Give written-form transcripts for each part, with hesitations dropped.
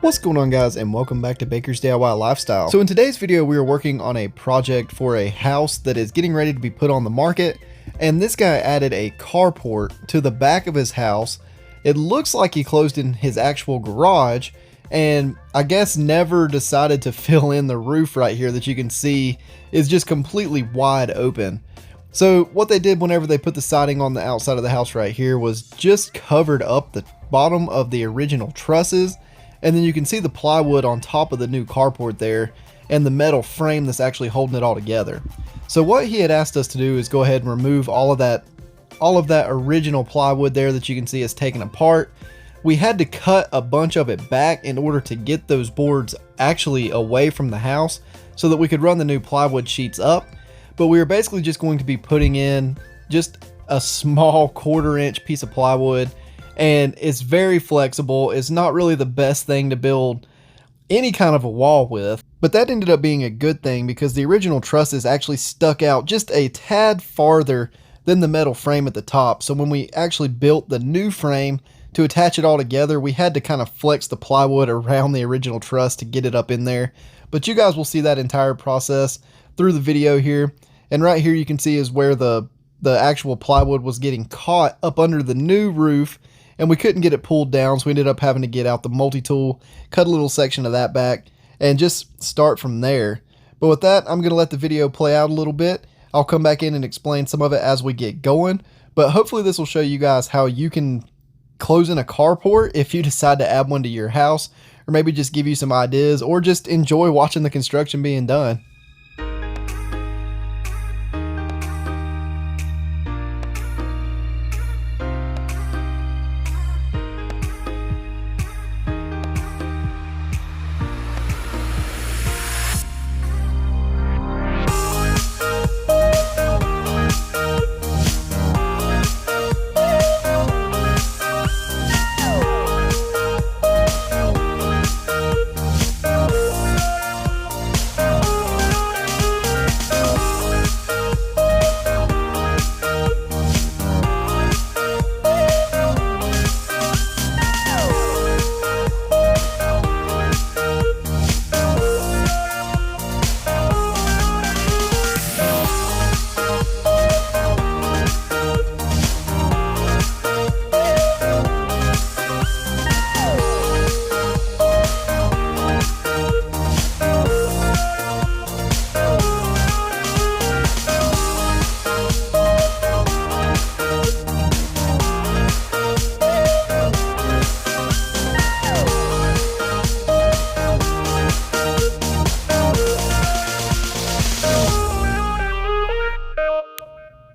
What's going on, guys, and welcome back to Baker's DIY Lifestyle. So in today's video we are working on a project for a house that is getting ready to be put on the market, and this guy added a carport to the back of his house. It looks like he closed in his actual garage and I guess never decided to fill in the roof right here that you can see is just completely wide open. So what they did whenever they put the siding on the outside of the house right here was just covered up the bottom of the original trusses. And then you can see the plywood on top of the new carport there and the metal frame that's actually holding it all together. So what he had asked us to do is go ahead and remove all of that original plywood there that you can see is taken apart. We had to cut a bunch of it back in order to get those boards actually away from the house so that we could run the new plywood sheets up. But we were basically just going to be putting in just a small 1/4 inch piece of plywood, and it's very flexible. It's not really the best thing to build any kind of a wall with, but that ended up being a good thing because the original trusses actually stuck out just a tad farther than the metal frame at the top. So when we actually built the new frame to attach it all together, we had to kind of flex the plywood around the original truss to get it up in there. But you guys will see that entire process through the video here. And right here you can see is where the actual plywood was getting caught up under the new roof, and we couldn't get it pulled down, so we ended up having to get out the multi-tool, cut a little section of that back, and just start from there. But with that, I'm going to let the video play out a little bit. I'll come back in and explain some of it as we get going, but hopefully this will show you guys how you can close in a carport if you decide to add one to your house, or maybe just give you some ideas, or just enjoy watching the construction being done.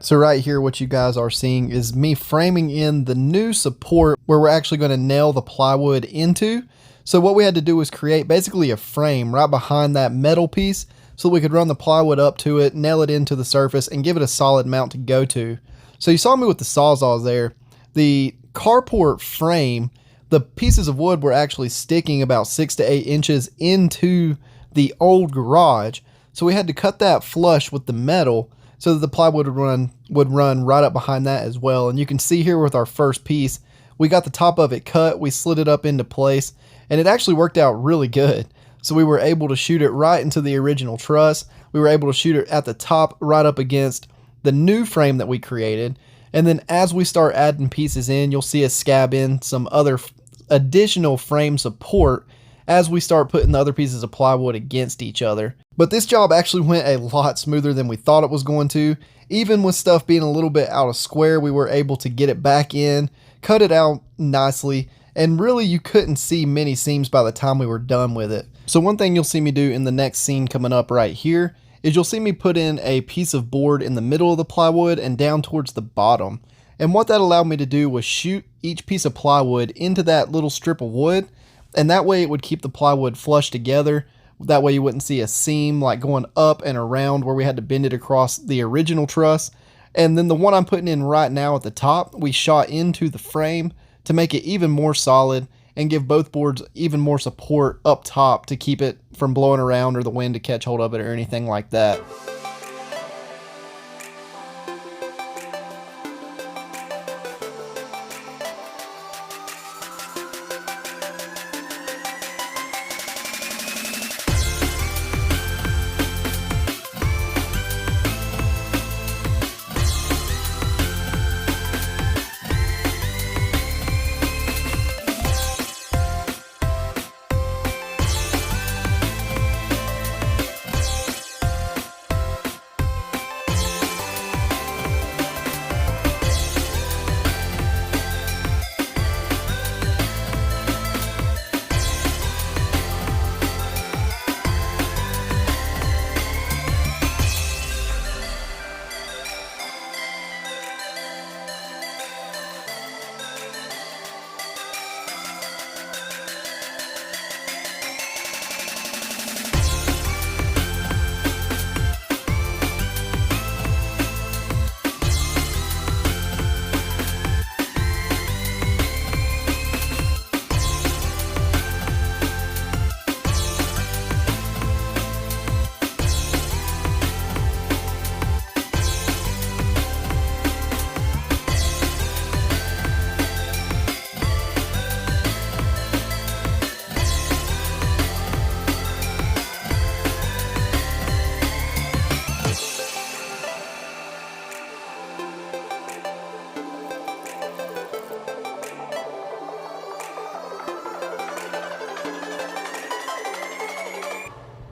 So right here, what you guys are seeing is me framing in the new support where we're actually going to nail the plywood into. So what we had to do was create basically a frame right behind that metal piece so we could run the plywood up to it, nail it into the surface, and give it a solid mount to go to. So you saw me with the sawzalls there. The carport frame, the pieces of wood were actually sticking about 6 to 8 inches into the old garage. So we had to cut that flush with the metal so that the plywood would run right up behind that as well. And you can see here with our first piece, we got the top of it cut, we slid it up into place, and it actually worked out really good. So we were able to shoot it right into the original truss. We were able to shoot it at the top right up against the new frame that we created. And then as we start adding pieces in, you'll see us scab in some other additional frame support as we start putting the other pieces of plywood against each other. But this job actually went a lot smoother than we thought it was going to. Even with stuff being a little bit out of square, we were able to get it back in, cut it out nicely, and really you couldn't see many seams by the time we were done with it. So one thing you'll see me do in the next scene coming up right here is you'll see me put in a piece of board in the middle of the plywood and down towards the bottom. And what that allowed me to do was shoot each piece of plywood into that little strip of wood, and that way it would keep the plywood flush together. That way you wouldn't see a seam like going up and around where we had to bend it across the original truss. And then the one I'm putting in right now at the top, we shot into the frame to make it even more solid and give both boards even more support up top to keep it from blowing around or the wind to catch hold of it or anything like that.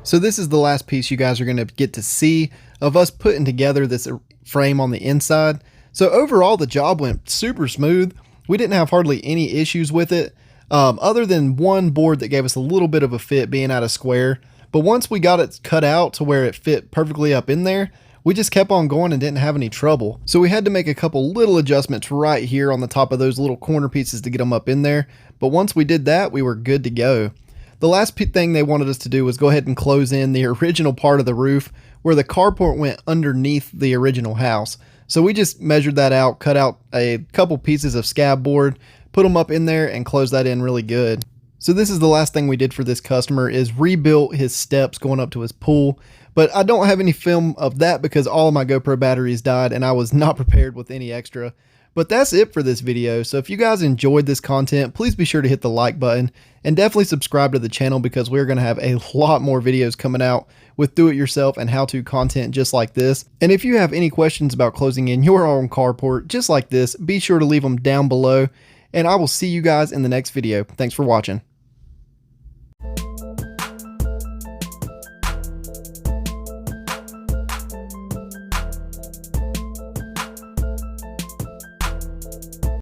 So this is the last piece you guys are going to get to see of us putting together this frame on the inside. So overall, the job went super smooth. We didn't have hardly any issues with it, other than one board that gave us a little bit of a fit being out of square. But once we got it cut out to where it fit perfectly up in there, we just kept on going and didn't have any trouble. So we had to make a couple little adjustments right here on the top of those little corner pieces to get them up in there. But once we did that, we were good to go. The last thing they wanted us to do was go ahead and close in the original part of the roof where the carport went underneath the original house. So we just measured that out, cut out a couple pieces of scab board, put them up in there and closed that in really good. So this is the last thing we did for this customer, is rebuilt his steps going up to his pool. But I don't have any film of that because all of my GoPro batteries died and I was not prepared with any extra. But that's it for this video. So if you guys enjoyed this content, please be sure to hit the like button and definitely subscribe to the channel, because we're going to have a lot more videos coming out with do-it-yourself and how-to content just like this. And if you have any questions about closing in your own carport just like this, be sure to leave them down below. And I will see you guys in the next video. Thanks for watching.